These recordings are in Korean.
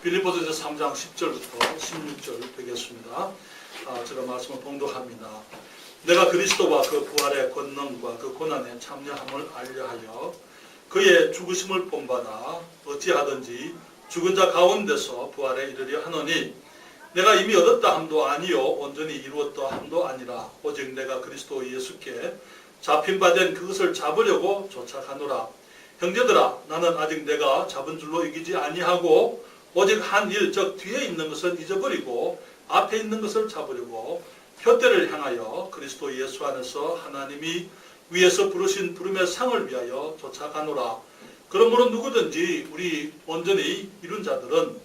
빌립보서 3장 10절부터 16절 되겠습니다. 제가 말씀을 봉독합니다. 내가 그리스도와 그 부활의 권능과 그 고난에 참여함을 알려하여 그의 죽으심을 본받아 어찌하든지 죽은 자 가운데서 부활에 이르려 하노니 내가 이미 얻었다 함도 아니요 온전히 이루었다 함도 아니라 오직 내가 그리스도 예수께 잡힌 바 된 그것을 잡으려고 쫓아가노라. 형제들아, 나는 아직 내가 잡은 줄로 이기지 아니하고 오직 한 일, 즉 뒤에 있는 것은 잊어버리고 앞에 있는 것을 잡으려고 표대를 향하여 그리스도 예수 안에서 하나님이 위에서 부르신 부름의 상을 위하여 쫓아가노라. 그러므로 누구든지 우리 온전히 이룬 자들은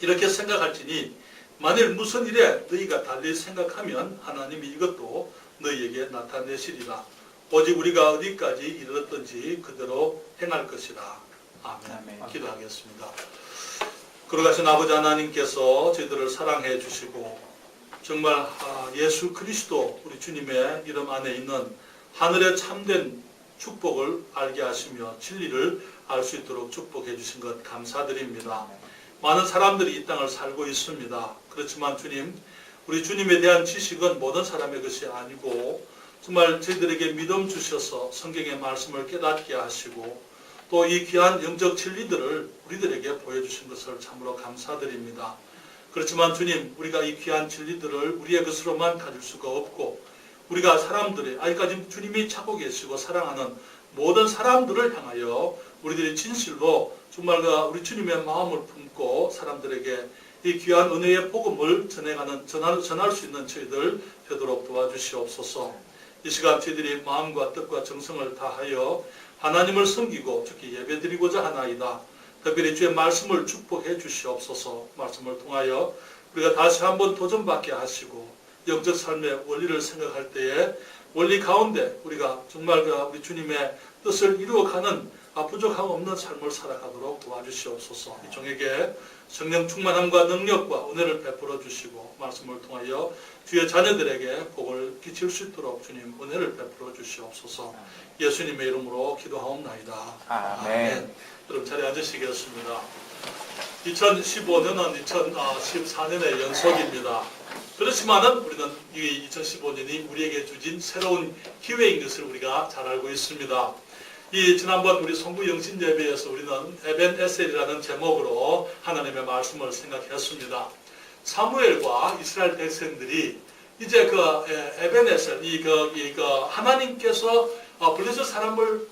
이렇게 생각할지니 만일 무슨 일에 너희가 달리 생각하면 하나님이 이것도 너희에게 나타내시리라. 오직 우리가 어디까지 이르렀든지 그대로 행할 것이라. 아멘. 기도하겠습니다. 걸어가신 아버지 하나님께서 저희들을 사랑해 주시고 정말 예수 그리스도 우리 주님의 이름 안에 있는 하늘의 참된 축복을 알게 하시며 진리를 알 수 있도록 축복해 주신 것 감사드립니다. 많은 사람들이 이 땅을 살고 있습니다. 그렇지만 주님, 우리 주님에 대한 지식은 모든 사람의 것이 아니고 정말 저희들에게 믿음 주셔서 성경의 말씀을 깨닫게 하시고 또 이 귀한 영적 진리들을 우리들에게 보여주신 것을 참으로 감사드립니다. 그렇지만 주님, 우리가 이 귀한 진리들을 우리의 것으로만 가질 수가 없고 우리가 사람들이 아직까지 주님이 찾고 계시고 사랑하는 모든 사람들을 향하여 우리들이 진실로 정말 우리 주님의 마음을 품고 사람들에게 이 귀한 은혜의 복음을 전할 수 있는 저희들 되도록 도와주시옵소서. 이 시간 저희들이 마음과 뜻과 정성을 다하여 하나님을 섬기고 주께 예배드리고자 하나이다. 특별히 주의 말씀을 축복해 주시옵소서. 말씀을 통하여 우리가 다시 한번 도전받게 하시고 영적 삶의 원리를 생각할 때에 원리 가운데 우리가 정말 우리 주님의 뜻을 이루어가는 부족함 없는 삶을 살아가도록 도와주시옵소서. 이 종에게 성령 충만함과 능력과 은혜를 베풀어 주시고 말씀을 통하여 주의 자녀들에게 복을 끼칠 수 있도록 주님 은혜를 베풀어 주시옵소서. 예수님의 이름으로 기도하옵나이다. 아멘. 여러분 자리에 앉으시겠습니다. 2015년은 2014년의 연속입니다. 그렇지만은 우리는 이 2015년이 우리에게 주신 새로운 기회인 것을 우리가 잘 알고 있습니다. 지난번 우리 성부 영신 예배에서 우리는 에벤에셀이라는 제목으로 하나님의 말씀을 생각했습니다. 사무엘과 이스라엘 백성들이 이제 에벤에셀, 하나님께서 블레셋 사람을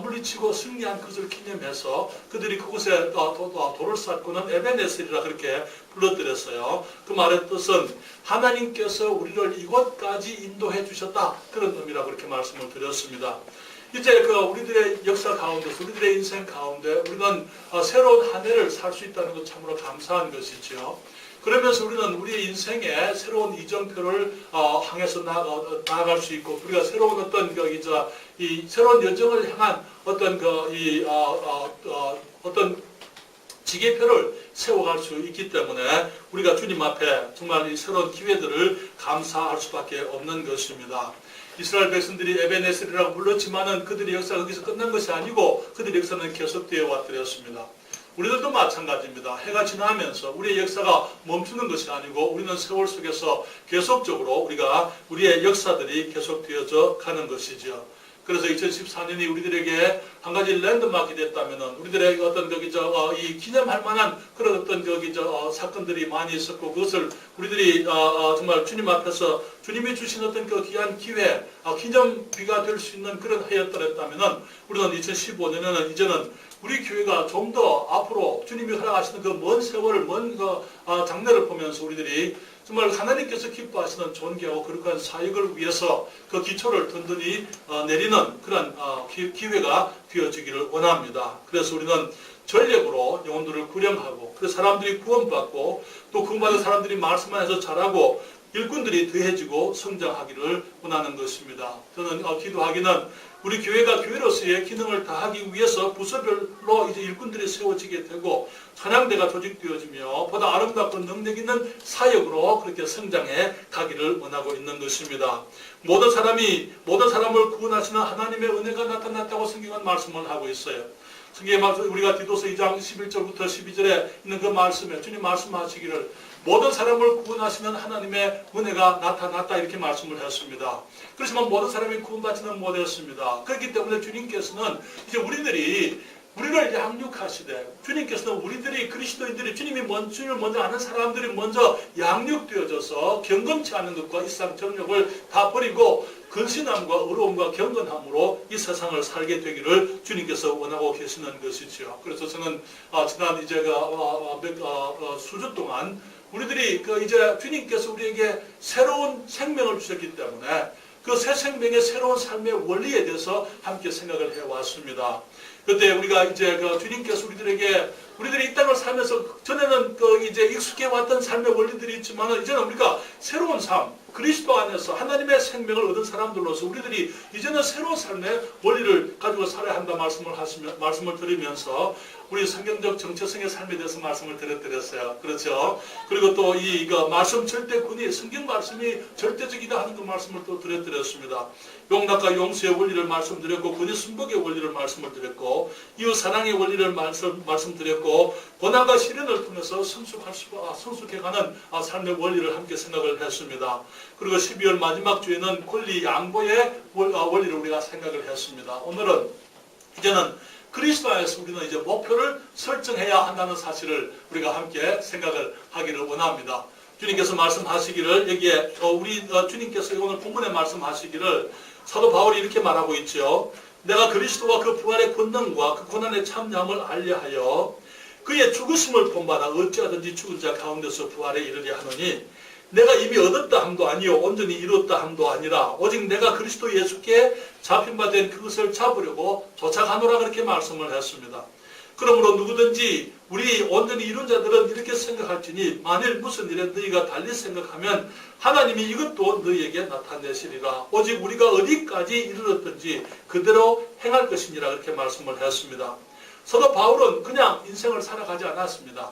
물리치고 승리한 것을 기념해서 그들이 그곳에 돌을 쌓고는 에벤에셀이라 그렇게 불러드렸어요. 그 말의 뜻은 하나님께서 우리를 이곳까지 인도해 주셨다, 그런 의미라고 그렇게 말씀을 드렸습니다. 이제 우리들의 역사 가운데서 우리들의 인생 가운데 우리는 새로운 한 해를 살 수 있다는 것 참으로 감사한 것이죠. 그러면서 우리는 우리의 인생에 새로운 이정표를 향해서 나아갈 수 있고 우리가 새로운 어떤 이 새로운 여정을 향한 어떤 지계표를 세워갈 수 있기 때문에 우리가 주님 앞에 정말 이 새로운 기회들을 감사할 수밖에 없는 것입니다. 이스라엘 백성들이 에벤에셀이라고 불렀지만은 그들의 역사가 거기서 끝난 것이 아니고 그들의 역사는 계속되어 왔더랬습니다. 우리들도 마찬가지입니다. 해가 지나면서 우리의 역사가 멈추는 것이 아니고 우리는 세월 속에서 계속적으로 우리의 역사들이 계속되어져 가는 것이죠. 그래서 2014년이 우리들에게 한 가지 랜드마크가 됐다면은 우리들에게 이 기념할 만한 그런 사건들이 많이 있었고 그것을 우리들이 정말 주님 앞에서 주님이 주신 어떤 귀한 기회, 기념비가 될 수 있는 그런 해였더랬다면은 우리는 2015년에는 이제는 우리 교회가 좀 더 앞으로 주님이 허락하시는 먼 세월을 장래를 보면서 우리들이 정말 하나님께서 기뻐하시는 존귀하고 거룩한 사역을 위해서 그 기초를 든든히 내리는 그런 기회가 되어지기를 원합니다. 그래서 우리는 전력으로 영혼들을 구령하고 그 사람들이 구원받고 또 구원받은 사람들이 말씀 안에서 자라고 일꾼들이 더해지고 성장하기를 원하는 것입니다. 저는 기도하기는 우리 교회가 교회로서의 기능을 다하기 위해서 부서별로 이제 일꾼들이 세워지게 되고 찬양대가 조직되어지며 보다 아름답고 능력 있는 사역으로 그렇게 성장해 가기를 원하고 있는 것입니다. 모든 사람을 구원하시는 하나님의 은혜가 나타났다고 성경은 말씀을 하고 있어요. 성경에 우리가 디도서 2장 11절부터 12절에 있는 그 말씀에 주님 말씀하시기를 모든 사람을 구원하시는 하나님의 은혜가 나타났다 이렇게 말씀을 했습니다. 그렇지만 모든 사람이 구원받지는 못했습니다. 그렇기 때문에 주님께서는 이제 우리를 양육하시되 주님께서는 우리들이 그리스도인들이 주님을 먼저 아는 사람들이 먼저 양육되어져서 경건치 않은 것과 이상 정욕을 다 버리고 근신함과 의로움과 경건함으로 이 세상을 살게 되기를 주님께서 원하고 계시는 것이죠. 그래서 저는 지난 이제 수주 동안 우리들이 이제 주님께서 우리에게 새로운 생명을 주셨기 때문에 그 새 생명의 새로운 삶의 원리에 대해서 함께 생각을 해왔습니다. 그때 우리가 이제 주님께서 우리들이 이 땅을 살면서 전에는 이제 익숙해 왔던 삶의 원리들이 있지만 이제는 우리가 새로운 삶, 그리스도 안에서 하나님의 생명을 얻은 사람들로서 우리들이 이제는 새로운 삶의 원리를 가지고 살아야 한다 말씀을 드리면서 우리 성경적 정체성의 삶에 대해서 말씀을 드렸어요. 그렇죠? 그리고 또 이거 말씀 절대군이 성경 말씀이 절대적이다 하는 그 말씀을 또 드렸습니다. 용납과 용서의 원리를 말씀드렸고 군의 순복의 원리를 말씀을 드렸고 이웃 사랑의 원리를 말씀드렸고 고난과 시련을 통해서 성숙해가는 삶의 원리를 함께 생각을 했습니다. 그리고 12월 마지막 주에는 권리 양보의 원리를 우리가 생각을 했습니다. 오늘은 이제는 그리스도 안에서 우리는 이제 목표를 설정해야 한다는 사실을 우리가 함께 생각을 하기를 원합니다. 주님께서 말씀하시기를 여기에 우리 주님께서 오늘 본문에 말씀하시기를 사도 바울이 이렇게 말하고 있죠. 내가 그리스도와 그 부활의 권능과 그 고난의 참여함을 알려하여 그의 죽으심을 본받아 어찌하든지 죽은 자 가운데서 부활에 이르려 하노니 내가 이미 얻었다 함도 아니요 온전히 이뤘다 함도 아니라 오직 내가 그리스도 예수께 잡힌 바 된 그것을 잡으려고 도착하노라 그렇게 말씀을 했습니다. 그러므로 누구든지 우리 온전히 이룬 자들은 이렇게 생각할지니 만일 무슨 일에 너희가 달리 생각하면 하나님이 이것도 너희에게 나타내시리라. 오직 우리가 어디까지 이르렀든지 그대로 행할 것이니라 그렇게 말씀을 했습니다. 사도 바울은 그냥 인생을 살아가지 않았습니다.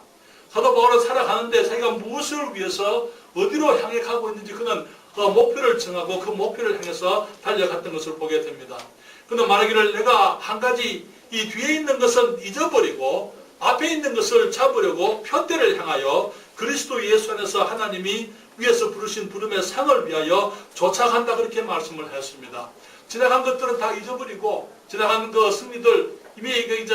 사도 바울은 살아가는데 자기가 무엇을 위해서 어디로 향해 가고 있는지 그는 그 목표를 정하고 그 목표를 향해서 달려갔던 것을 보게 됩니다. 그는 말하기를 내가 한 가지 이 뒤에 있는 것은 잊어버리고 앞에 있는 것을 잡으려고 표대를 향하여 그리스도 예수 안에서 하나님이 위에서 부르신 부름의 상을 위하여 쫓아간다 그렇게 말씀을 했습니다. 지나간 것들은 다 잊어버리고 지나간 그 승리들 이미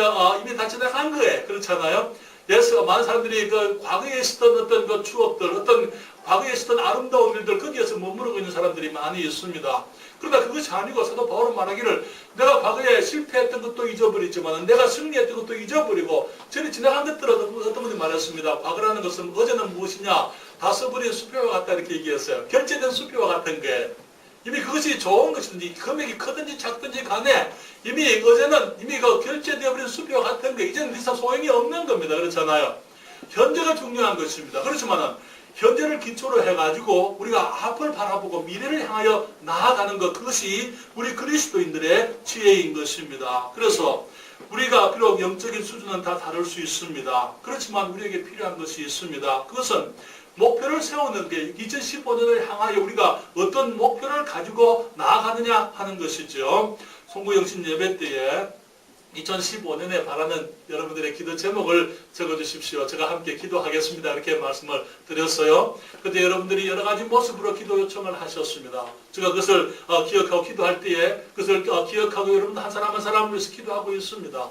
다 지나간 거예요. 그렇잖아요. 예수가 많은 사람들이 그 과거에 있었던 어떤 그 추억들, 어떤 과거에 있었던 아름다운 일들 거기에서 머무르고 있는 사람들이 많이 있습니다. 그러나 그것이 아니고 사도 바울은 말하기를 내가 과거에 실패했던 것도 잊어버리지만 내가 승리했던 것도 잊어버리고 전에 지나간 것들은 어떤 분이 말했습니다. 과거라는 것은 어제는 무엇이냐? 다 써버린 수표와 같다 이렇게 얘기했어요. 결제된 수표와 같은 게 이미 그것이 좋은 것이든지 금액이 크든지 작든지 간에 이미 어제는 이미 그 결제되어버린 수표와 같은 게 이제는 이상 소용이 없는 겁니다. 그렇잖아요. 현재가 중요한 것입니다. 그렇지만은 현재를 기초로 해가지고 우리가 앞을 바라보고 미래를 향하여 나아가는 것 그것이 우리 그리스도인들의 지혜인 것입니다. 그래서 우리가 비록 영적인 수준은 다 다를 수 있습니다. 그렇지만 우리에게 필요한 것이 있습니다. 그것은 목표를 세우는 게 2015년을 향하여 우리가 어떤 목표를 가지고 나아가느냐 하는 것이죠. 송구영신 예배 때에 2015년에 바라는 여러분들의 기도 제목을 적어주십시오. 제가 함께 기도하겠습니다. 이렇게 말씀을 드렸어요. 그때 여러분들이 여러 가지 모습으로 기도 요청을 하셨습니다. 제가 그것을 기억하고 기도할 때에 그것을 기억하고 여러분들 한 사람 한 사람을 위해서 기도하고 있습니다.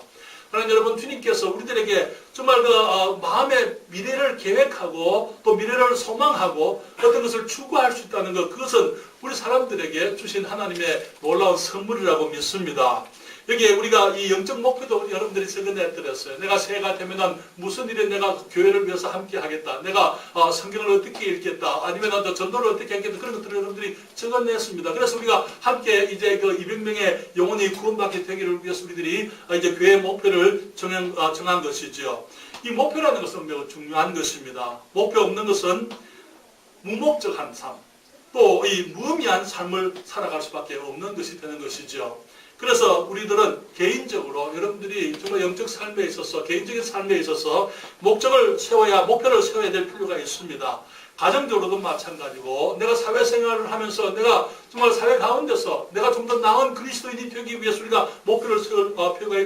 하나님 여러분 주님께서 우리들에게 정말 그 마음의 미래를 계획하고 또 미래를 소망하고 어떤 것을 추구할 수 있다는 것 그것은 우리 사람들에게 주신 하나님의 놀라운 선물이라고 믿습니다. 여기에 우리가 이 영적 목표도 여러분들이 적어내드렸어요. 내가 새해가 되면은 무슨 일에 내가 교회를 위해서 함께 하겠다. 내가 성경을 어떻게 읽겠다. 아니면 전도를 어떻게 하겠다. 그런 것들을 여러분들이 적어냈습니다. 그래서 우리가 함께 이제 그 200명의 영혼이 구원받게 되기를 위해서 우리들이 이제 교회 목표를 정한 것이죠. 이 목표라는 것은 매우 중요한 것입니다. 목표 없는 것은 무목적한 삶, 또 이 무의미한 삶을 살아갈 수밖에 없는 것이 되는 것이죠. 그래서 우리들은 개인적으로 여러분들이 정말 영적 삶에 있어서 개인적인 삶에 있어서 목표를 세워야 될 필요가 있습니다. 가정적으로도 마찬가지고 내가 사회생활을 하면서 내가 정말 사회 가운데서 내가 좀 더 나은 그리스도인이 되기 위해서 우리가 목표를 세울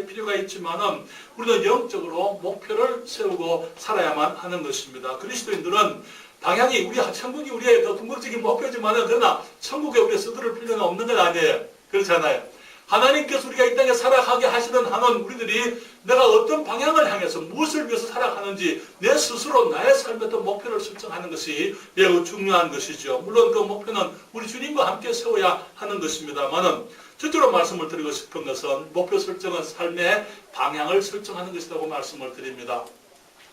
필요가 있지만은 우리는 영적으로 목표를 세우고 살아야만 하는 것입니다. 그리스도인들은 방향이 천국이 우리의 더 궁극적인 목표지만은 그러나 천국에 우리가 서두를 필요는 없는 건 아니에요. 그렇잖아요. 하나님께서 우리가 이 땅에 살아가게 하시는 한은 우리들이 내가 어떤 방향을 향해서 무엇을 위해서 살아가는지 내 스스로 나의 삶의 어떤 목표를 설정하는 것이 매우 중요한 것이죠. 물론 그 목표는 우리 주님과 함께 세워야 하는 것입니다만은 첫째로 말씀을 드리고 싶은 것은 목표 설정은 삶의 방향을 설정하는 것이라고 말씀을 드립니다.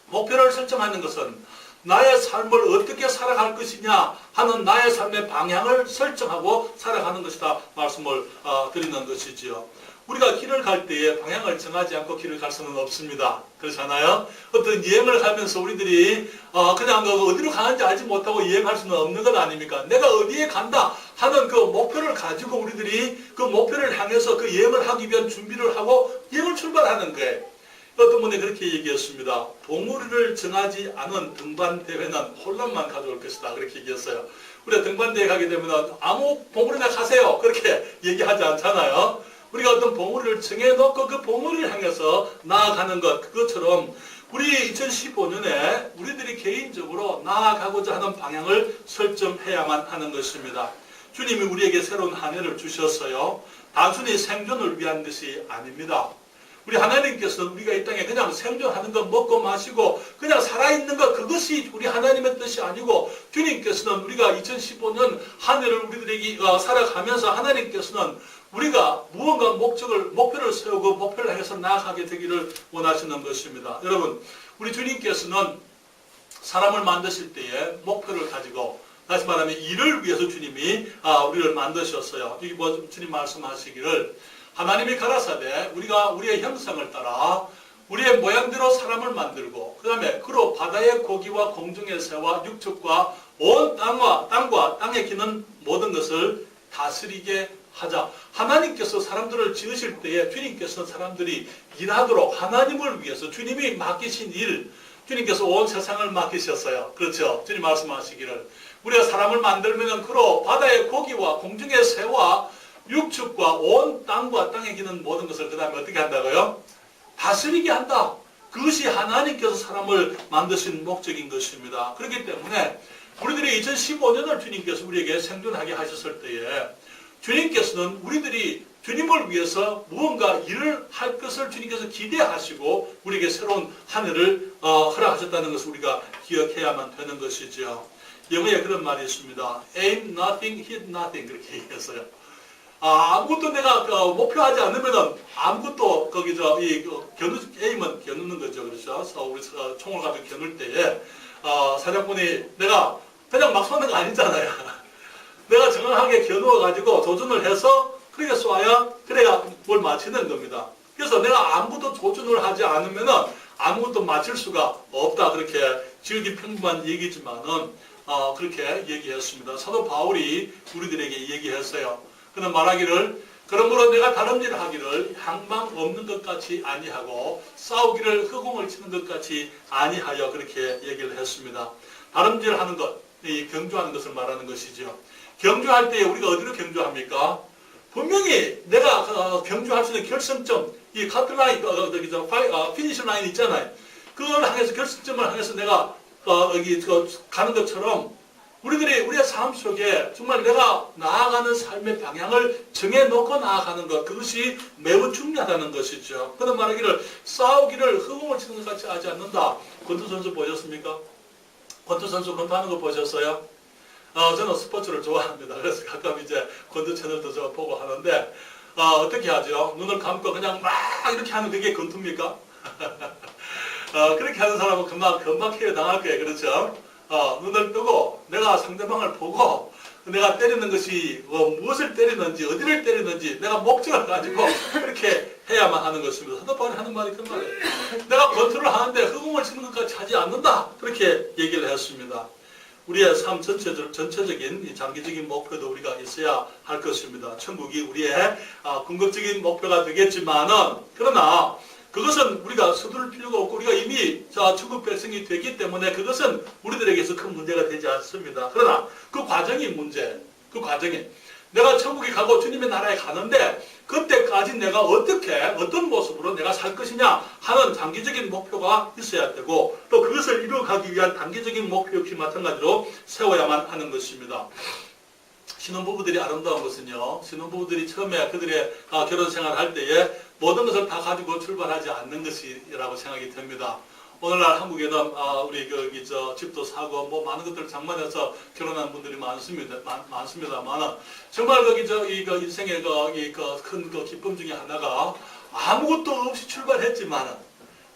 목표를 설정하는 것은 나의 삶을 어떻게 살아갈 것이냐 하는 나의 삶의 방향을 설정하고 살아가는 것이다 말씀을 드리는 것이지요. 우리가 길을 갈 때에 방향을 정하지 않고 길을 갈 수는 없습니다. 그렇잖아요. 어떤 여행을 가면서 우리들이 그냥 어디로 가는지 알지 못하고 여행할 수는 없는 것 아닙니까? 내가 어디에 간다 하는 그 목표를 가지고 우리들이 그 목표를 향해서 그 여행을 하기 위한 준비를 하고 여행을 출발하는 거예요. 어떤 분이 그렇게 얘기했습니다. 봉우리를 정하지 않은 등반대회는 혼란만 가져올 것이다. 그렇게 얘기했어요. 우리가 등반대회 가게 되면 아무 봉우리나 가세요. 그렇게 얘기하지 않잖아요. 우리가 어떤 봉우리를 정해놓고 그 봉우리를 향해서 나아가는 것, 그것처럼 우리 2015년에 우리들이 개인적으로 나아가고자 하는 방향을 설정해야만 하는 것입니다. 주님이 우리에게 새로운 한 해를 주셨어요. 단순히 생존을 위한 것이 아닙니다. 우리 하나님께서는 우리가 이 땅에 그냥 생존하는 것 먹고 마시고 그냥 살아있는 것 그것이 우리 하나님의 뜻이 아니고 주님께서는 우리가 2015년 한 해를 우리들에게 살아가면서 하나님께서는 우리가 무언가 목표를 세우고 목표를 향해서 나아가게 되기를 원하시는 것입니다. 여러분 우리 주님께서는 사람을 만드실 때에 목표를 가지고 다시 말하면 일을 위해서 주님이 우리를 만드셨어요. 여기 주님 말씀하시기를 하나님이 가라사대 우리가 우리의 형상을 따라 우리의 모양대로 사람을 만들고 그 다음에 그로 바다의 고기와 공중의 새와 육축과 온 땅과 땅에 기는 모든 것을 다스리게 하자. 하나님께서 사람들을 지으실 때에 주님께서 사람들이 일하도록 하나님을 위해서 주님이 맡기신 일 주님께서 온 세상을 맡기셨어요. 그렇죠? 주님 말씀하시기를 우리가 사람을 만들면 그로 바다의 고기와 공중의 새와 육축과 온 땅과 땅에 기는 모든 것을 그 다음에 어떻게 한다고요? 다스리게 한다. 그것이 하나님께서 사람을 만드신 목적인 것입니다. 그렇기 때문에 우리들이 2015년을 주님께서 우리에게 생존하게 하셨을 때에 주님께서는 우리들이 주님을 위해서 무언가 일을 할 것을 주님께서 기대하시고 우리에게 새로운 한 해를 허락하셨다는 것을 우리가 기억해야만 되는 것이죠. 영어에 그런 말이 있습니다. Aim nothing, hit nothing 그렇게 얘기했어요. 아무것도 내가 목표하지 않으면은 아무것도 에임은 겨누는 거죠. 그렇죠? 우리 총을 가지고 겨눌 때에 사냥꾼이 내가 그냥 막 쏘는 거 아니잖아요. 내가 정확하게 겨누어 가지고 조준을 해서 그렇게 쏴야 그래야 뭘 맞히는 겁니다. 그래서 내가 아무것도 조준을 하지 않으면은 아무것도 맞힐 수가 없다. 그렇게 지극히 평범한 얘기지만은 그렇게 얘기했습니다. 사도 바울이 우리들에게 얘기했어요. 그는 말하기를 그러므로 내가 다른 일을 하기를 향망 없는 것 같이 아니하고 싸우기를 허공을 치는 것 같이 아니하여 그렇게 얘기를 했습니다. 다른 일을 하는 것, 이 경주하는 것을 말하는 것이죠. 경주할 때 우리가 어디로 경주합니까? 분명히 내가 경주할 수 있는 결승점, 이 카트라인, 피니시 라인 있잖아요. 그걸 향해서 결승점을 향해서 내가 가는 것처럼 우리의 삶 속에 정말 내가 나아가는 삶의 방향을 정해놓고 나아가는 것 그것이 매우 중요하다는 것이죠. 그는 말하기를 싸우기를 허공을 치는 것 같이 하지 않는다. 권투 선수 보셨습니까? 권투 선수 권투하는 거 보셨어요? 저는 스포츠를 좋아합니다. 그래서 가끔 이제 권투 채널도 저 보고 하는데 어떻게 하죠? 눈을 감고 그냥 막 이렇게 하는 그게 권투입니까? 그렇게 하는 사람은 금방 피해 당할 거예요. 그렇죠? 눈을 뜨고 내가 상대방을 보고 내가 때리는 것이 무엇을 때리는지 어디를 때리는지 내가 목적을 가지고 그렇게 해야만 하는 것입니다. 사도 바울이 하는 말이 그 말이에요. 내가 권투를 하는데 허공을 치는 것까지 하지 않는다. 그렇게 얘기를 했습니다. 우리의 삶 전체적인 이 장기적인 목표도 우리가 있어야 할 것입니다. 천국이 우리의 궁극적인 목표가 되겠지만은, 그러나 그것은 우리가 서두를 필요가 없고 우리가 이미 천국 백성이 되기 때문에 그것은 우리들에게서 큰 문제가 되지 않습니다. 그러나 그 과정이 문제, 그 과정이 내가 천국에 가고 주님의 나라에 가는데 그때까지 내가 어떤 모습으로 내가 살 것이냐 하는 장기적인 목표가 있어야 되고, 또 그것을 이루어가기 위한 단기적인 목표 역시 마찬가지로 세워야만 하는 것입니다. 신혼부부들이 아름다운 것은요, 신혼부부들이 처음에 그들의 결혼 생활을 할 때에 모든 것을 다 가지고 출발하지 않는 것이라고 생각이 듭니다. 오늘날 한국에는 우리 집도 사고 뭐 많은 것들을 장만해서 결혼한 분들이 많습니다만, 정말 인생의 큰 기쁨 중에 하나가 아무것도 없이 출발했지만,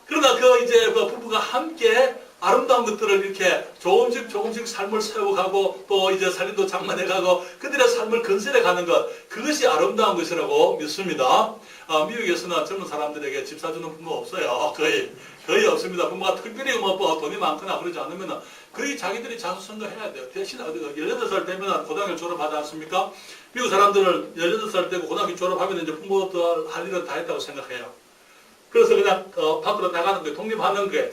그러나 부부가 함께 아름다운 것들을 이렇게 조금씩 삶을 세워가고 또 이제 살림도 장만해가고 그들의 삶을 건설해가는 것, 그것이 아름다운 것이라고 믿습니다. 미국에서는 젊은 사람들에게 집 사주는 부모 없어요. 거의 없습니다. 부모가 특별히 돈이 많거나 그러지 않으면 거의 자기들이 자수성가해야 돼요. 대신 18살 되면 고등학교 졸업하지 않습니까? 미국 사람들은 18살 되고 고등학교 졸업하면 이제 부모들 할 일은 다 했다고 생각해요. 그래서 그냥 밖으로 나가는 거예요. 독립하는 거예요.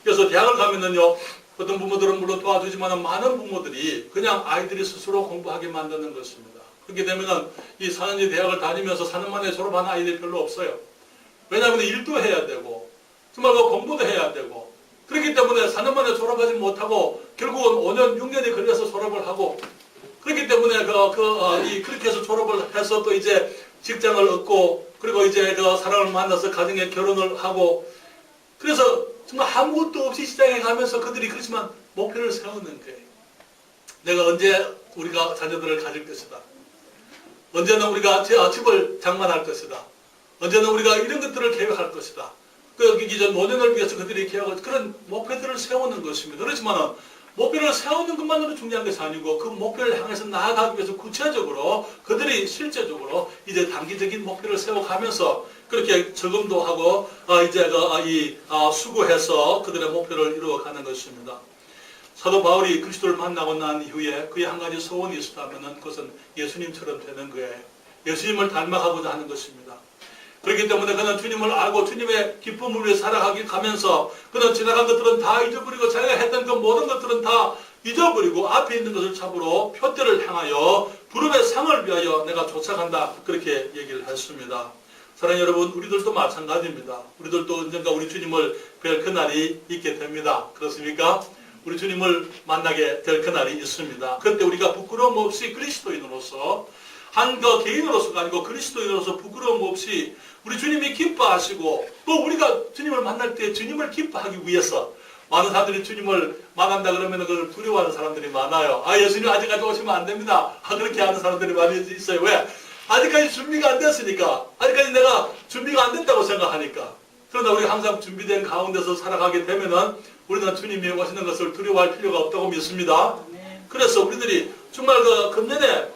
그래서 대학을 가면은요, 어떤 부모들은 물론 도와주지만 많은 부모들이 그냥 아이들이 스스로 공부하게 만드는 것입니다. 그렇게 되면은 이 4년제 대학을 다니면서 4년 만에 졸업하는 아이들이 별로 없어요. 왜냐하면 일도 해야 되고, 정말 공부도 해야 되고, 그렇기 때문에 4년 만에 졸업하지 못하고 결국은 5년, 6년이 걸려서 졸업을 하고, 그렇기 때문에 그렇게 해서 졸업을 해서 또 이제 직장을 얻고, 그리고 이제 사람을 만나서 가정에 결혼을 하고, 그래서 정말 아무것도 없이 시장에 가면서 그들이 그렇지만 목표를 세우는 거예요. 내가 언제 우리가 자녀들을 가질 것이다. 언제는 우리가 집을 장만할 것이다. 언제는 우리가 이런 것들을 계획할 것이다. 기존 노년을 위해서 그들이 계획하고 그런 목표들을 세우는 것입니다. 그렇지만 목표를 세우는 것만으로 중요한 것이 아니고 그 목표를 향해서 나아가기 위해서 구체적으로 그들이 실제적으로 이제 단기적인 목표를 세워가면서 그렇게 적응도 하고 수고해서 그들의 목표를 이루어가는 것입니다. 사도 바울이 그리스도를 만나고 난 이후에 그의 한 가지 소원이 있었다면 그것은 예수님처럼 되는 거예요. 예수님을 닮아가고자 하는 것입니다. 그렇기 때문에 그는 주님을 알고 주님의 기쁨을 위해 살아가면서 그는 지나간 것들은 다 잊어버리고 자기가 했던 그 모든 것들은 다 잊어버리고 앞에 있는 것을 잡으러 표대를 향하여 부름의 상을 위하여 내가 쫓아간다, 그렇게 얘기를 했습니다. 사랑하는 여러분, 우리들도 마찬가지입니다. 우리들도 언젠가 우리 주님을 뵐 그날이 있게 됩니다. 그렇습니까? 우리 주님을 만나게 될 그날이 있습니다. 그때 우리가 부끄러움 없이 그리스도인으로서 한 개인으로서가 아니고 그리스도인으로서 부끄러움 없이 우리 주님이 기뻐하시고 또 우리가 주님을 만날 때 주님을 기뻐하기 위해서, 많은 사람들이 주님을 만난다 그러면 그걸 두려워하는 사람들이 많아요. 예수님 아직까지 오시면 안 됩니다. 그렇게 하는 사람들이 많이 있어요. 왜? 아직까지 준비가 안 됐으니까. 아직까지 내가 준비가 안 됐다고 생각하니까. 그러나 우리가 항상 준비된 가운데서 살아가게 되면은 우리는 주님이 오시는 것을 두려워할 필요가 없다고 믿습니다. 그래서 우리들이 정말 금년에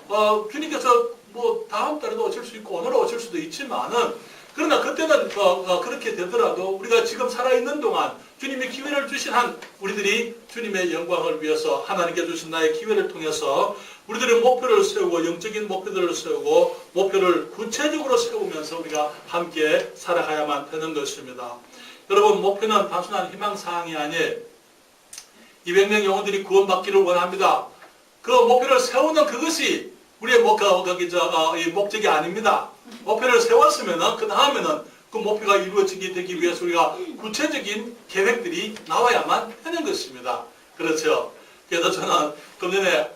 주님께서 다음 달에도 오실 수 있고 오늘 오실 수도 있지만은, 그러나 그때는 그렇게 되더라도 우리가 지금 살아있는 동안 주님이 기회를 주신 한 우리들이 주님의 영광을 위해서 하나님께 주신 나의 기회를 통해서 우리들의 목표를 세우고 영적인 목표들을 세우고 목표를 구체적으로 세우면서 우리가 함께 살아가야만 되는 것입니다. 여러분, 목표는 단순한 희망사항이 아니에요. 200명 영혼들이 구원받기를 원합니다. 그 목표를 세우는 그것이 우리의 목적이 아닙니다. 목표를 세웠으면 그 다음에는 그 목표가 이루어지게 되기 위해서 우리가 구체적인 계획들이 나와야만 하는 것입니다. 그렇죠. 그래서 저는 금년에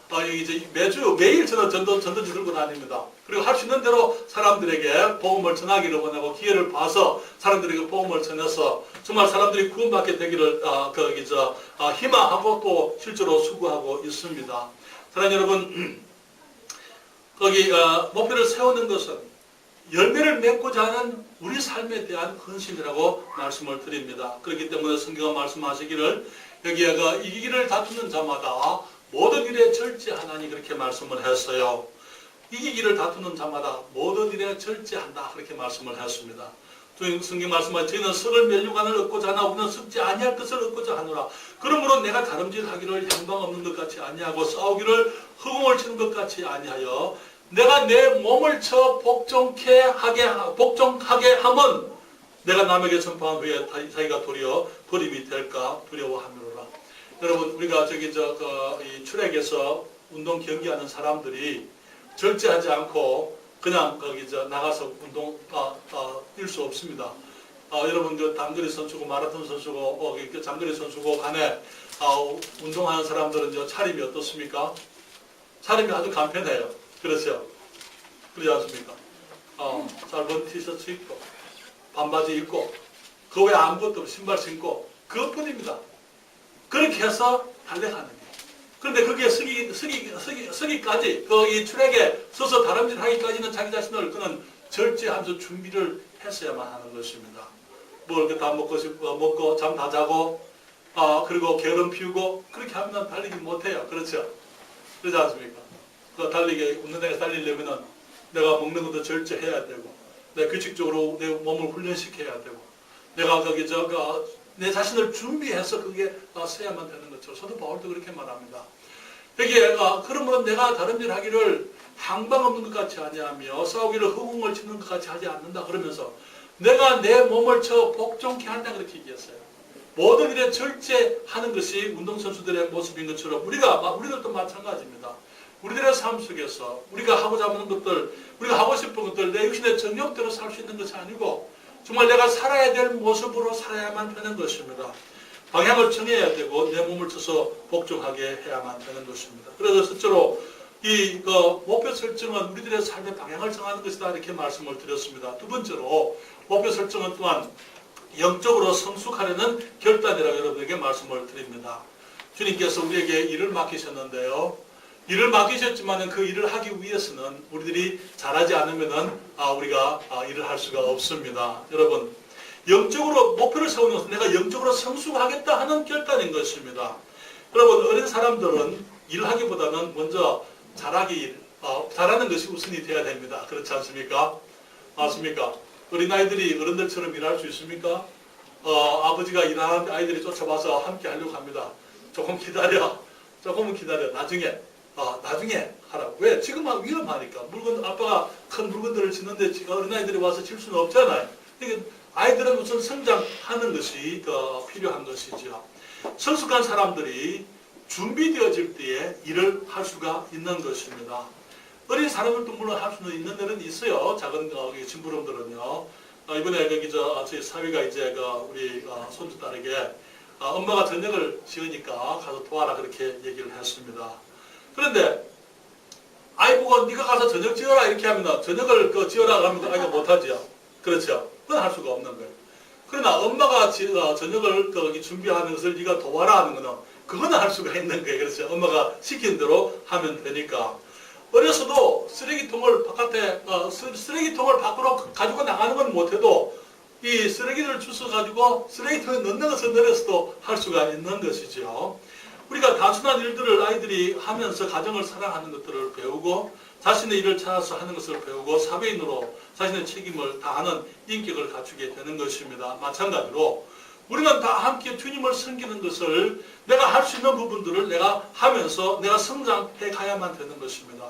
매일 저는 전도지 들고 다닙니다. 그리고 할 수 있는 대로 사람들에게 복음을 전하기를 원하고 기회를 봐서 사람들에게 복음을 전해서 정말 사람들이 구원받게 되기를 희망하고 또 실제로 수고하고 있습니다. 사랑하는 여러분, 목표를 세우는 것은 열매를 맺고자 하는 우리 삶에 대한 헌신이라고 말씀을 드립니다. 그렇기 때문에 성경은 말씀하시기를 여기에 이기기를 다투는 자마다 모든 일에 절제하나니 그렇게 말씀을 했어요. 이기기를 다투는 자마다 모든 일에 절제한다, 그렇게 말씀을 했습니다. 성경 말씀하신 저희는 썩을 멸류관을 얻고자 하나 우리는 썩지 아니할 것을 얻고자 하노라. 그러므로 내가 다름질하기를 향방 없는 것 같이 아니하고 싸우기를 허공을 치는 것 같이 아니하여 내가 내 몸을 쳐 복종하게 함은 내가 남에게 전파한 후에 자기가 도리어 버림이 될까 두려워하노라. 여러분 우리가 이 출애굽에서 운동 경기하는 사람들이 절제하지 않고 그냥 거기 나가서 운동 뛸 수 없습니다. 여러분 단거리 선수고 마라톤 선수고 장거리 선수고 간에 운동하는 사람들은 차림이 어떻습니까? 차림이 아주 간편해요. 그렇죠? 그러지 않습니까? 짧은 티셔츠 입고 반바지 입고 그 외에 아무것도 없이 신발 신고 그것뿐입니다. 그렇게 해서 달려가는 거예요. 그런데 그게 서기까지 이 출애굽에 서서 다름질하기까지는 자기 자신을 그는 절제하면서 준비를 했어야만 하는 것입니다. 뭘 다 먹고 잠 다 자고 그리고 게으름 피우고 그렇게 하면 달리기 못해요. 그렇죠? 그러지 않습니까? 웃는 데가 달리려면은 내가 먹는 것도 절제해야 되고 내가 규칙적으로 내 몸을 훈련시켜야 되고 내가 내 자신을 준비해서 그게 써야만 되는 것처럼 사도 바울도 그렇게 말합니다. 여기에 그러므로 내가 다름질하기를 항방 없는 것 같이 아니하며 싸우기를 허공을 치는 것 같이 하지 않는다 그러면서 내가 내 몸을 쳐 복종케 한다 그렇게 얘기했어요. 모든 일에 절제하는 것이 운동선수들의 모습인 것처럼 우리들도 마찬가지입니다. 우리들의 삶 속에서 우리가 하고자 하는 것들, 우리가 하고 싶은 것들 내 육신의 정욕대로 살 수 있는 것이 아니고 정말 내가 살아야 될 모습으로 살아야만 되는 것입니다. 방향을 정해야 되고 내 몸을 쳐서 복종하게 해야만 되는 것입니다. 그래서 첫째로 이 목표 설정은 우리들의 삶의 방향을 정하는 것이다 이렇게 말씀을 드렸습니다. 두 번째로 목표 설정은 또한 영적으로 성숙하려는 결단이라고 여러분에게 말씀을 드립니다. 주님께서 우리에게 일을 맡기셨는데요. 일을 맡기셨지만 그 일을 하기 위해서는 우리들이 잘하지 않으면 우리가 일을 할 수가 없습니다. 여러분 영적으로 목표를 세우는 것은 내가 영적으로 성숙하겠다 하는 결단인 것입니다. 여러분 어린 사람들은 일하기보다는 먼저 잘하는 것이 우선이 되어야 됩니다. 그렇지 않습니까? 맞습니까? 어린아이들이 어른들처럼 일할 수 있습니까? 아버지가 일하는데 아이들이 쫓아와서 함께 하려고 합니다. 조금은 기다려. 나중에 하라고. 왜? 지금 위험하니까. 아빠가 큰 물건들을 짓는데 어린아이들이 와서 질 수는 없잖아요. 그러니까 아이들은 우선 성장하는 것이 필요한 것이죠. 성숙한 사람들이 준비되어질 때에 일을 할 수가 있는 것입니다. 어린 사람들도 물론 할 수는 있는 데는 있어요. 작은 심부름들은요. 이번에 저희 사위가 우리 손주딸에게 엄마가 저녁을 지으니까 가서 도와라 그렇게 얘기를 했습니다. 그런데 아이 보고 네가 가서 저녁 지어라 이렇게 하면 저녁을 지어라 하면 아이가 못하죠. 그렇죠? 그건 할 수가 없는 거예요. 그러나 엄마가 저녁을 준비하는 것을 네가 도와라 하는 거는 그거는 할 수가 있는 거예요. 그렇죠? 엄마가 시킨 대로 하면 되니까. 어려서도 쓰레기통을 밖으로 가지고 나가는 건 못해도 이 쓰레기를 주워 가지고 쓰레기통에 넣는 것을 어려서도 할 수가 있는 것이죠. 우리가 단순한 일들을 아이들이 하면서 가정을 사랑하는 것들을 배우고 자신의 일을 찾아서 하는 것을 배우고 사회인으로 자신의 책임을 다하는 인격을 갖추게 되는 것입니다. 마찬가지로 우리는 다 함께 주님을 섬기는 것을 내가 할 수 있는 부분들을 내가 하면서 내가 성장해 가야만 되는 것입니다.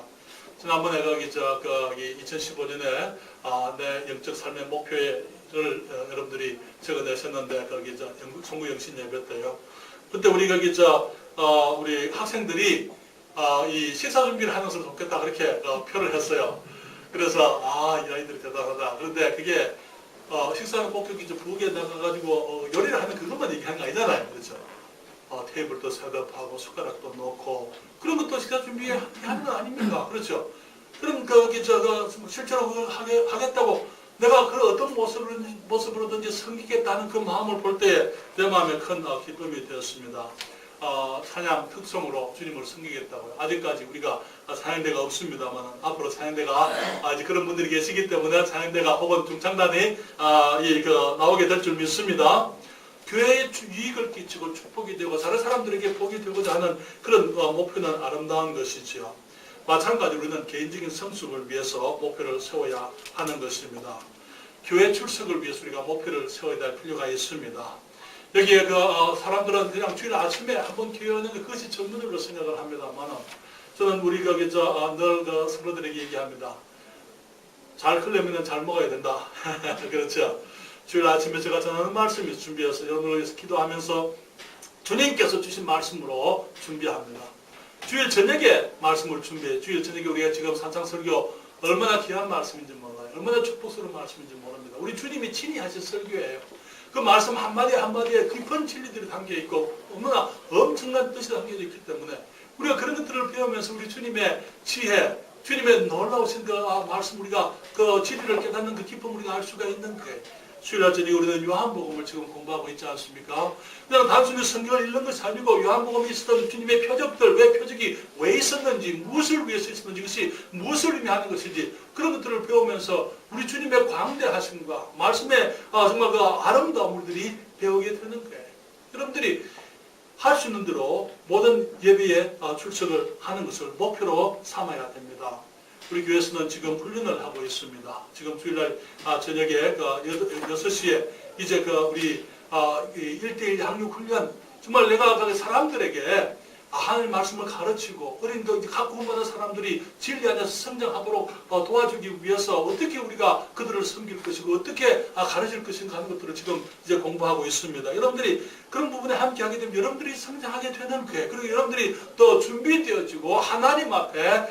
지난번에 2015년에 내 영적 삶의 목표를 여러분들이 적어내셨는데 송구 영신 예배 때요. 그때 우리 우리 학생들이 이 식사 준비를 하는 것을 돕겠다 그렇게 표를 했어요. 그래서 이 아이들이 대단하다. 그런데 그게 식사는 꼭 부엌에 나가가지고 요리를 하는 그것만 얘기하는 거 아니잖아요. 그렇죠? 테이블도 셋업하고 숟가락도 놓고 그런 것도 식사 준비하는 거 아닙니까? 그렇죠? 그럼 실제로 그걸 하겠다고 내가 그 어떤 모습으로든지 섬기겠다는 그 마음을 볼 때 내 마음에 큰 기쁨이 되었습니다. 찬양 특성으로 주님을 섬기겠다고요. 아직까지 우리가 찬양대가 없습니다만 앞으로 찬양대가 아직 그런 분들이 계시기 때문에 찬양대가 혹은 중창단이 나오게 될 줄 믿습니다. 교회에 유익을 끼치고 축복이 되고 다른 사람들에게 복이 되고자 하는 그런 목표는 아름다운 것이지요. 마찬가지로 우리는 개인적인 성숙을 위해서 목표를 세워야 하는 것입니다. 교회 출석을 위해서 우리가 목표를 세워야 될 필요가 있습니다. 여기에 사람들은 그냥 주일 아침에 한번 교회 오는 게 그것이 전문으로 생각을 합니다만, 저는 우리 늘 성도들에게 얘기합니다. 잘 크려면 잘 먹어야 된다. 그렇죠. 주일 아침에 제가 전하는 말씀이 준비해서 여러분을 위해서 기도하면서 주님께서 주신 말씀으로 준비합니다. 주일 저녁에 말씀을 준비해. 주일 저녁에 우리가 지금 산상설교 얼마나 귀한 말씀인지 몰라요. 얼마나 축복스러운 말씀인지 모릅니다. 우리 주님이 친히 하신 설교예요. 그 말씀 한마디 한마디에 깊은 진리들이 담겨있고 얼마나 엄청난 뜻이 담겨져 있기 때문에 우리가 그런 것들을 배우면서 우리 주님의 지혜, 주님의 놀라우신 말씀, 우리가 그 진리를 깨닫는 그 기쁨을 우리가 알 수가 있는 거예요. 수요일날 저녁에 우리는 요한복음을 지금 공부하고 있지 않습니까? 그냥 단순히 성경을 읽는 것이 아니고 요한복음에 있었던 주님의 표적들, 왜 표적이 왜 있었는지, 무엇을 위해서 있었는지, 그것이 무엇을 의미하는 것인지 그런 것들을 배우면서 우리 주님의 광대하심과 말씀의 정말 그 아름다운 우리들이 배우게 되는 거예요. 여러분들이 할 수 있는 대로 모든 예배에 출석을 하는 것을 목표로 삼아야 됩니다. 우리 교회에서는 지금 훈련을 하고 있습니다. 지금 주일날 저녁에 6시에 이제 우리 1대1 양육 훈련, 정말 내가 사람들에게 하나님 말씀을 가르치고 어린 각 구원받은 사람들이 진리 안에서 성장하도록 도와주기 위해서 어떻게 우리가 그들을 섬길 것이고 어떻게 가르칠 것인가 하는 것들을 지금 이제 공부하고 있습니다. 여러분들이 그런 부분에 함께 하게 되면 여러분들이 성장하게 되는 거예요. 그리고 여러분들이 또 준비되어지고 하나님 앞에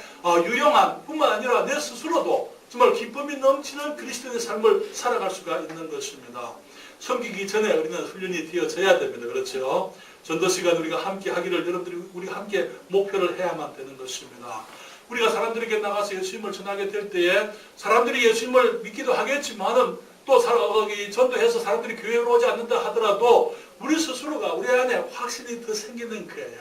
유용한 뿐만 아니라 내 스스로도 정말 기쁨이 넘치는 그리스도의 삶을 살아갈 수가 있는 것입니다. 섬기기 전에 우리는 훈련이 되어져야 됩니다. 그렇죠? 전도 시간 우리가 함께 하기를 여러분들이 우리가 함께 목표를 해야만 되는 것입니다. 우리가 사람들에게 나가서 예수님을 전하게 될 때에 사람들이 예수님을 믿기도 하겠지만은 또 전도해서 사람들이 교회로 오지 않는다 하더라도 우리 스스로가 우리 안에 확신이 더 생기는 거예요.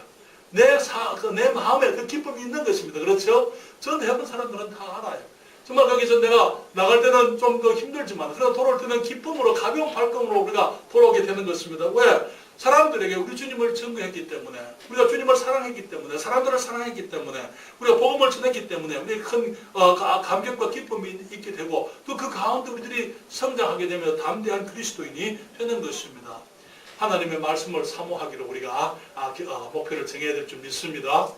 내 마음에 그 기쁨이 있는 것입니다. 그렇죠? 전도해본 사람들은 다 알아요. 정말 거기서 내가 나갈 때는 좀 더 힘들지만 그러나 돌아올 때는 기쁨으로 가벼운 발걸음으로 우리가 돌아오게 되는 것입니다. 왜? 사람들에게 우리 주님을 증거했기 때문에, 우리가 주님을 사랑했기 때문에, 사람들을 사랑했기 때문에, 우리가 복음을 전했기 때문에 우리 큰 감격과 기쁨이 있게 되고 또 그 가운데 우리들이 성장하게 되면 담대한 그리스도인이 되는 것입니다. 하나님의 말씀을 사모하기로 우리가 목표를 정해야 될 줄 믿습니다.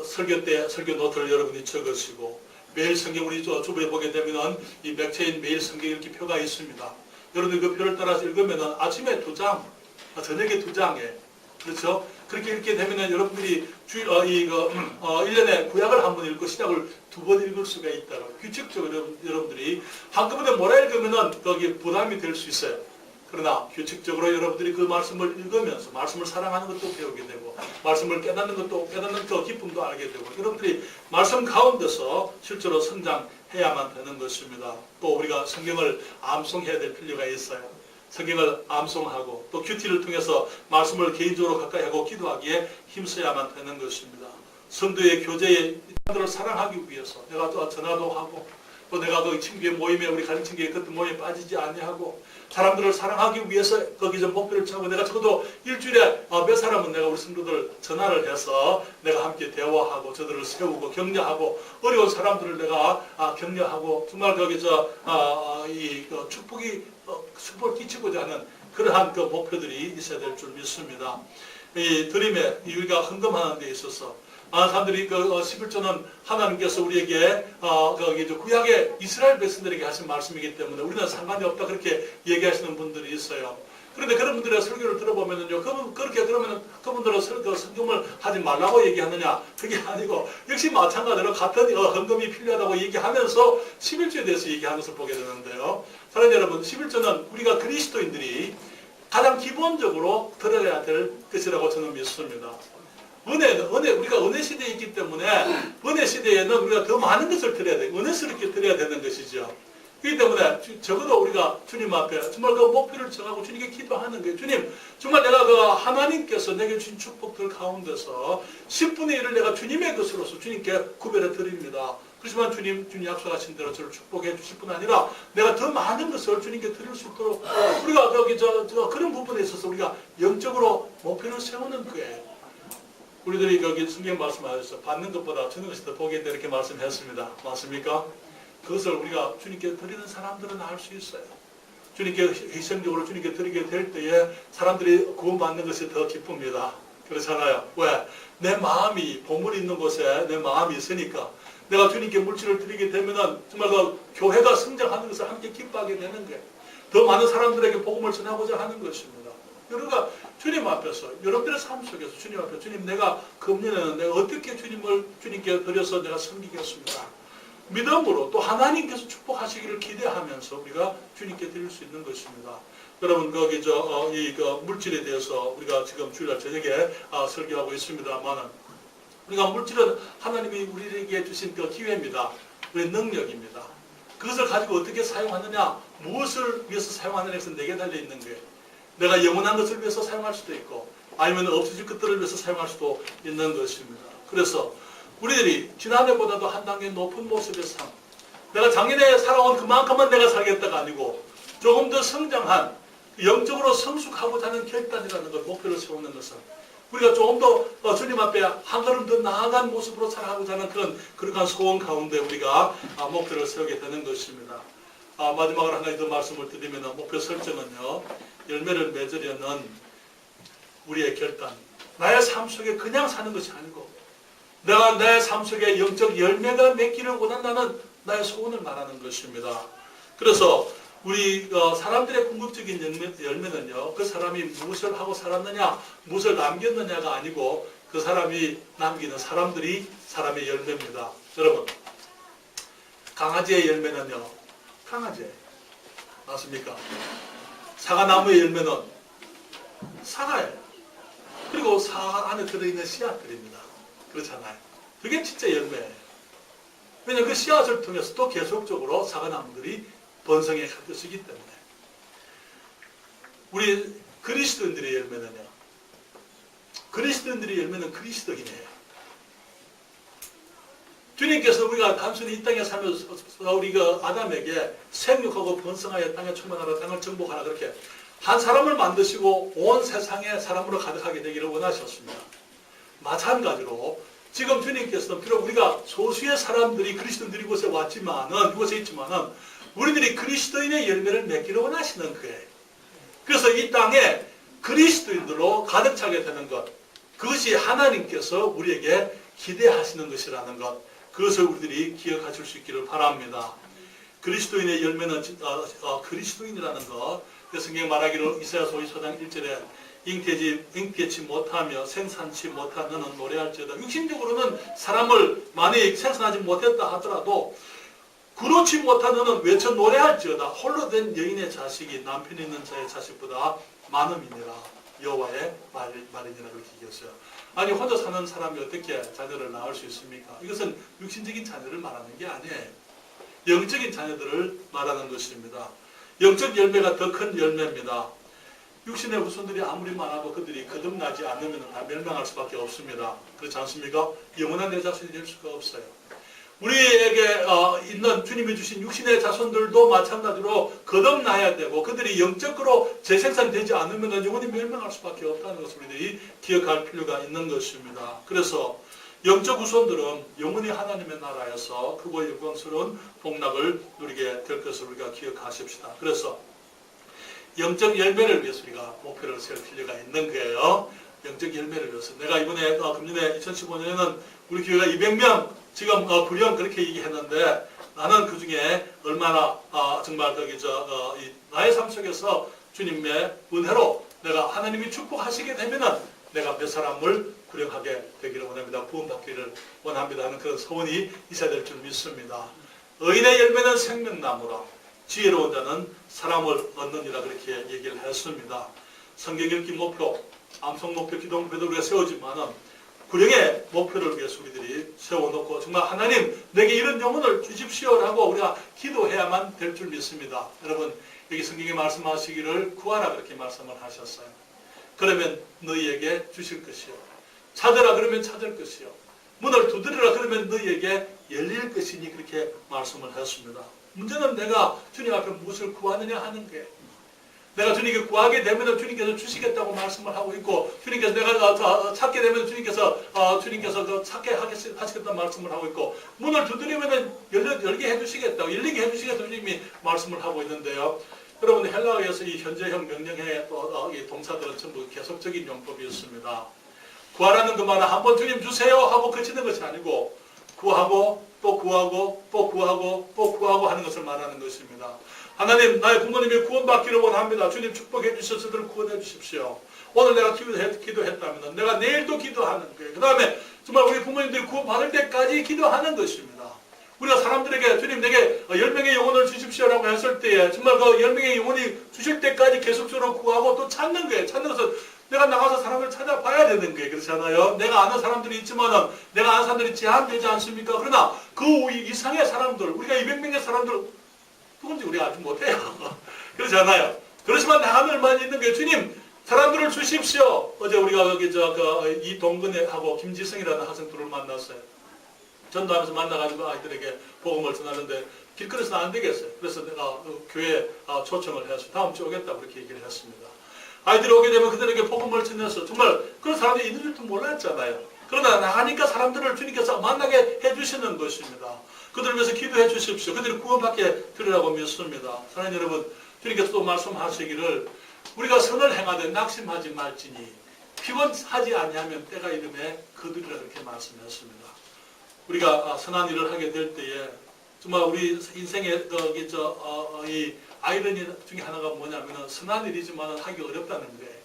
설교 때 설교 노트를 여러분이 적으시고 매일 성경 우리 주부에 보게 되면 이 맥체인 매일 성경 이렇게 표가 있습니다. 여러분들 그 표를 따라서 읽으면 아침에 2장, 저녁에 2장에, 그렇죠? 그렇게 읽게 되면 여러분들이 1년에 구약을 한 번 읽고 신약을 2번 읽을 수가 있다고. 규칙적으로 여러분들이 한꺼번에 몰아 읽으면 거기 부담이 될 수 있어요. 그러나 규칙적으로 여러분들이 그 말씀을 읽으면서 말씀을 사랑하는 것도 배우게 되고 말씀을 깨닫는 그 기쁨도 알게 되고 여러분들이 말씀 가운데서 실제로 성장해야만 되는 것입니다. 또 우리가 성경을 암송해야 될 필요가 있어요. 성경을 암송하고 또 큐티를 통해서 말씀을 개인적으로 가까이 하고 기도하기에 힘써야만 되는 것입니다. 성도의 교제에 사람들을 사랑하기 위해서 내가 또 전화도 하고 또 내가 그 친구의 모임에 우리 가정친구의 그때 모임에 빠지지 아니하고 사람들을 사랑하기 위해서 거기서 목표를 정하고 내가 적어도 일주일에 몇 사람은 내가 우리 성도들 전화를 해서 내가 함께 대화하고 저들을 세우고 격려하고 어려운 사람들을 내가 격려하고 정말 거기서 축복을 끼치고자 하는 그러한 그 목표들이 있어야 될 줄 믿습니다. 이 드림에 우리가 헌금하는 데 있어서 많은 사람들이 그 11조는 하나님께서 우리에게 구약의 이스라엘 백성들에게 하신 말씀이기 때문에 우리는 상관이 없다 그렇게 얘기하시는 분들이 있어요. 그런데 그런 분들의 설교를 들어보면요, 그렇게 그러면 그분들은 성경을 하지 말라고 얘기하느냐? 그게 아니고 역시 마찬가지로 같은 헌금이 필요하다고 얘기하면서 11조에 대해서 얘기하는 것을 보게 되는데요. 사랑하는 여러분, 11조는 우리가 그리스도인들이 가장 기본적으로 들어야 될 것이라고 저는 믿습니다. 우리가 은혜 시대에 있기 때문에 은혜 시대에는 우리가 더 많은 것을 드려야 돼. 은혜스럽게 드려야 되는 것이죠. 그렇기 때문에 적어도 우리가 주님 앞에 정말 그 목표를 정하고 주님께 기도하는 거예요. 주님, 정말 내가 그 하나님께서 내게 주신 축복들 가운데서 10분의 1을 내가 주님의 것으로서 주님께 구별해 드립니다. 그렇지만 주님 약속하신 대로 저를 축복해 주실 뿐 아니라 내가 더 많은 것을 주님께 드릴 수 있도록 우리가 그런 부분에 있어서 우리가 영적으로 목표를 세우는 거예요. 우리들이 거기 성경 말씀하셔서 받는 것보다 주는 것이 더 복이 있다 이렇게 말씀했습니다. 맞습니까? 그것을 우리가 주님께 드리는 사람들은 알 수 있어요. 주님께 희생적으로 주님께 드리게 될 때에 사람들이 구원받는 것이 더 기쁩니다. 그렇잖아요. 왜? 내 마음이 보물이 있는 곳에 내 마음이 있으니까 내가 주님께 물질을 드리게 되면은 정말 그 교회가 성장하는 것을 함께 기뻐하게 되는 거예요. 더 많은 사람들에게 복음을 전하고자 하는 것입니다. 여러분가 주님 앞에서 여러분들의 삶 속에서 주님 앞에 주님 내가 금년에는 내가 어떻게 주님께 드려서 내가 섬기겠습니다. 믿음으로 또 하나님께서 축복하시기를 기대하면서 우리가 주님께 드릴 수 있는 것입니다. 여러분 거기 이 물질에 대해서 우리가 지금 주일날 저녁에 설교하고 있습니다만은 우리가 물질은 하나님이 우리에게 주신 그 기회입니다. 우리의 능력입니다. 그것을 가지고 어떻게 사용하느냐, 무엇을 위해서 사용하느냐에서 내게 달려 있는 거예요. 내가 영원한 것을 위해서 사용할 수도 있고 아니면 없어질 것들을 위해서 사용할 수도 있는 것입니다. 그래서 우리들이 지난해보다도 한 단계 높은 모습의 삶, 내가 작년에 살아온 그만큼만 내가 살겠다가 아니고 조금 더 성장한 영적으로 성숙하고자 하는 결단이라는 걸 목표를 세우는 것은 우리가 조금 더 주님 앞에 한 걸음 더 나아간 모습으로 살아가고자 하는 그러한 소원 가운데 우리가 목표를 세우게 되는 것입니다. 마지막으로 한 가지 더 말씀을 드리면 목표 설정은요, 열매를 맺으려는 우리의 결단, 나의 삶 속에 그냥 사는 것이 아니고 내가 내 삶 속에 영적 열매가 맺기를 원한다는 나의 소원을 말하는 것입니다. 그래서 우리 사람들의 궁극적인 열매는요, 그 사람이 무엇을 하고 살았느냐, 무엇을 남겼느냐가 아니고 그 사람이 남기는 사람들이 사람의 열매입니다. 여러분, 강아지의 열매는요, 강아지 맞습니까? 사과나무의 열매는 사과예요. 그리고 사과 안에 들어있는 씨앗들입니다. 그렇잖아요. 그게 진짜 열매예요. 왜냐하면 그 씨앗을 통해서 또 계속적으로 사과나무들이 번성해 갈 것이기 때문에. 우리 그리스도인들의 열매는요, 그리스도인들의 열매는 그리스도인이에요. 주님께서 우리가 단순히 이 땅에 살면서 우리가 아담에게 생육하고 번성하여 땅에 충만하라, 땅을 정복하라 그렇게 한 사람을 만드시고 온 세상에 사람으로 가득하게 되기를 원하셨습니다. 마찬가지로 지금 주님께서는 비록 우리가 소수의 사람들이 그리스도인들이 이곳에 왔지만은, 이곳에 있지만은 우리들이 그리스도인의 열매를 맺기를 원하시는 거예요. 그래서 이 땅에 그리스도인들로 가득 차게 되는 것, 그것이 하나님께서 우리에게 기대하시는 것이라는 것, 그것을 우리들이 기억하실 수 있기를 바랍니다. 그리스도인의 열매는 그리스도인이라는 것, 성경 말하기를 이사야서 54장 1절에 잉태치 못하며 생산치 못한 너는 노래할지어다. 육신적으로는 사람을 많이 생산하지 못했다 하더라도 그렇지 못한 너는 외쳐 노래할지어다. 홀로 된 여인의 자식이 남편 있는 자의 자식보다 많음이니라. 여호와의 말이니라 그렇게 얘기했어요. 아니 혼자 사는 사람이 어떻게 자녀를 낳을 수 있습니까? 이것은 육신적인 자녀를 말하는 게 아니에요. 영적인 자녀들을 말하는 것입니다. 영적 열매가 더 큰 열매입니다. 육신의 후손들이 아무리 많아도 그들이 거듭나지 않으면 다 멸망할 수밖에 없습니다. 그렇지 않습니까? 영원한 내 자손이 될 수가 없어요. 우리에게 있는 주님이 주신 육신의 자손들도 마찬가지로 거듭나야 되고 그들이 영적으로 재생산되지 않으면 영원히 멸망할 수밖에 없다는 것을 우리들이 기억할 필요가 있는 것입니다. 그래서 영적 후손들은 영원히 하나님의 나라에서 크고 영광스러운 복락을 누리게 될 것을 우리가 기억하십시다. 그래서 영적 열매를 위해서 우리가 목표를 세울 필요가 있는 거예요. 영적 열매를 위해서. 내가 이번에 금년에 2015년에는 우리 교회가 200명 지금 불령 그렇게 얘기했는데 나는 그 중에 얼마나 정말 나의 삶 속에서 주님의 은혜로 내가 하나님이 축복하시게 되면은 내가 몇 사람을 구령하게 되기를 원합니다. 구원받기를 원합니다 하는 그런 소원이 있어야 될 줄 믿습니다. 의인의 열매는 생명나무라 지혜로운 자는 사람을 얻느니라 그렇게 얘기를 했습니다. 성경 읽기 목표, 암송 목표, 기도 목표도 우리가 세우지만은 구령의 목표를 위해서 우리들이 세워놓고 정말 하나님 내게 이런 영혼을 주십시오라고 우리가 기도해야만 될 줄 믿습니다. 여러분 여기 성경에 말씀하시기를 구하라 그렇게 말씀을 하셨어요. 그러면 너희에게 주실 것이요. 찾으라 그러면 찾을 것이요. 문을 두드리라 그러면 너희에게 열릴 것이니 그렇게 말씀을 했습니다. 문제는 내가 주님 앞에 무엇을 구하느냐 하는 게 내가 주님께 구하게 되면 주님께서 주시겠다고 말씀을 하고 있고, 주님께서 내가 찾게 되면 주님께서 찾게 하시겠다는 말씀을 하고 있고, 문을 두드리면 열게 해주시겠다고, 열리게 해주시겠다고 주님이 말씀을 하고 있는데요. 여러분, 헬라어에서 이 현재형 명령의 이 동사들은 전부 계속적인 용법이었습니다. 구하라는 그 말은 한번 주님 주세요 하고 그치는 것이 아니고, 구하고 또 구하고 또 구하고 또 구하고 하는 것을 말하는 것입니다. 하나님, 나의 부모님이 구원받기를 원합니다. 주님 축복해 주셔서 저를 구원해 주십시오. 오늘 내가 기도했다면 내가 내일도 기도하는 거예요. 그 다음에 정말 우리 부모님들이 구원받을 때까지 기도하는 것입니다. 우리가 사람들에게 주님 내게 10명의 영혼을 주십시오라고 했을 때에 정말 그 10명의 영혼이 주실 때까지 계속적으로 구하고 또 찾는 거예요. 찾는 것은 내가 나가서 사람을 찾아봐야 되는 거예요. 그렇잖아요. 내가 아는 사람들이 있지만은 내가 아는 사람들이 제한되지 않습니까? 그러나 그 이상의 사람들, 우리가 200명의 사람들 누군지 우리가 아직 못해요. 그렇잖아요. 그렇지만 하늘만 있는 게 주님 사람들을 주십시오. 어제 우리가 여기 이동근하고 김지성이라는 학생들을 만났어요. 전도하면서 만나가지고 아이들에게 복음을 전하는데 길거리에서는 안 되겠어요. 그래서 내가 교회에 초청을 해서 다음 주에 오겠다고 그렇게 얘기를 했습니다. 아이들이 오게 되면 그들에게 복음을 전해서 정말 그런 사람들이 있는 줄도 몰랐잖아요. 그러나 나가니까 사람들을 주님께서 만나게 해주시는 것입니다. 그들을 위해서 기도해 주십시오. 그들이 구원받게 되리라고 믿습니다. 사랑하는 여러분, 주님께서 또 말씀하시기를 우리가 선을 행하되 낙심하지 말지니 피곤하지 아니하면 때가 이름에 거두리라 그렇게 말씀했습니다. 우리가 선한 일을 하게 될 때에 정말 우리 인생의 이 아이러니 중에 하나가 뭐냐면 선한 일이지만 하기 어렵다는 거예요.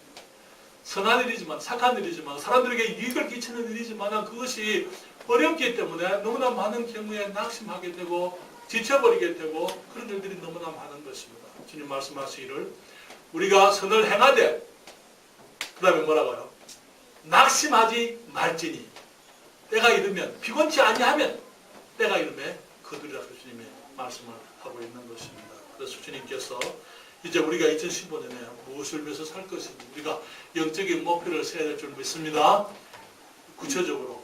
선한 일이지만 착한 일이지만 사람들에게 유익을 끼치는 일이지만 그것이 어렵기 때문에 너무나 많은 경우에 낙심하게 되고 지쳐버리게 되고 그런 일들이 너무나 많은 것입니다. 주님 말씀하시기를 우리가 선을 행하되 그 다음에 뭐라고요? 낙심하지 말지니 때가 이르면 피곤치 아니하면 때가 이르면 거두리라 주님의 말씀을 하고 있는 것입니다. 그래서 주님께서 이제 우리가 2015년에 무엇을 위해서 살 것인지 우리가 영적인 목표를 세워야 될 줄 믿습니다. 구체적으로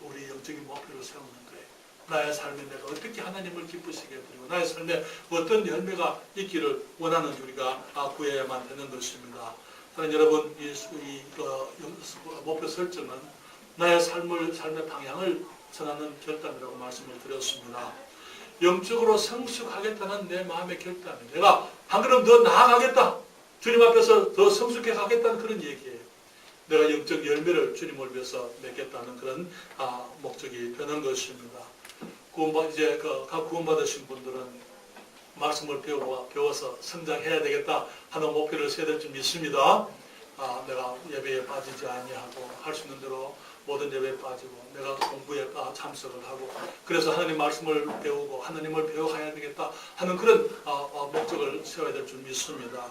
우리 영적인 목표를 세우는 거예요. 나의 삶에 내가 어떻게 하나님을 기쁘시게 드리고 나의 삶에 어떤 열매가 있기를 원하는지 우리가 구해야만 되는 것입니다. 사랑하는 여러분, 이 목표 설정은 나의 삶의 방향을 전하는 결단이라고 말씀을 드렸습니다. 영적으로 성숙하겠다는 내 마음의 결단이 내가 한 걸음 더 나아가겠다. 주님 앞에서 더 성숙해 가겠다는 그런 얘기예요. 내가 영적 열매를 주님을 위해서 맺겠다는 그런 목적이 되는 것입니다. 각 구원받으신 분들은 말씀을 배워서 성장해야 되겠다 하는 목표를 세워야 될 줄 믿습니다. 내가 예배에 빠지지 아니하고 할 수 있는 대로 모든 예배에 빠지고 내가 공부에 참석을 하고 그래서 하나님 말씀을 배우고 하나님을 배워가야 되겠다 하는 그런 목적을 세워야 될 줄 믿습니다.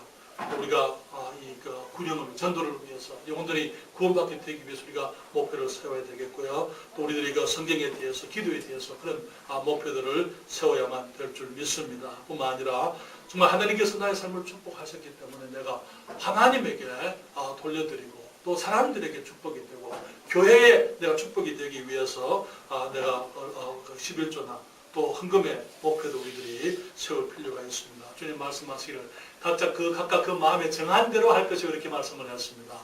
우리가 군영을 전도를 위해서 영혼들이 구원받게 되기 위해서 우리가 목표를 세워야 되겠고요. 또 우리들이 성경에 대해서 기도에 대해서 그런 목표들을 세워야만 될 줄 믿습니다. 뿐만 아니라 정말 하나님께서 나의 삶을 축복하셨기 때문에 내가 하나님에게 돌려드리고 또 사람들에게 축복이 되고 교회에 내가 축복이 되기 위해서 내가 11조나 또 헌금의 목표도 우리들이 세울 필요가 있습니다. 주님 말씀하시기를 각각 그 마음에 정한 대로 할 것이 그렇게 말씀을 했습니다.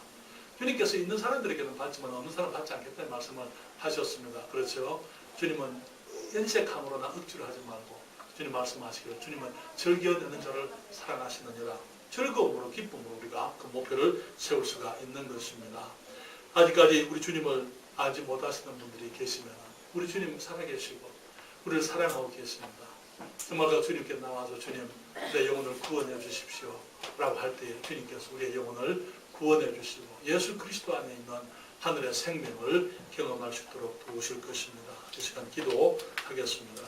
주님께서 있는 사람들에게는 받지만 없는 사람 받지 않겠다는 말씀을 하셨습니다. 그렇죠? 주님은 연색함으로나 억지로 하지 말고 주님 말씀하시기를 주님은 즐겨내는 자를 사랑하시느니라. 즐거움으로 기쁨으로 우리가 그 목표를 세울 수가 있는 것입니다. 아직까지 우리 주님을 알지 못하시는 분들이 계시면 우리 주님 살아계시고 우리를 사랑하고 계십니다. 정말 그 주님께 나와서 주님 내 영혼을 구원해 주십시오 라고 할 때에 주님께서 우리의 영혼을 구원해 주시고 예수 그리스도 안에 있는 하늘의 생명을 경험할 수 있도록 도우실 것입니다. 이 시간 기도하겠습니다.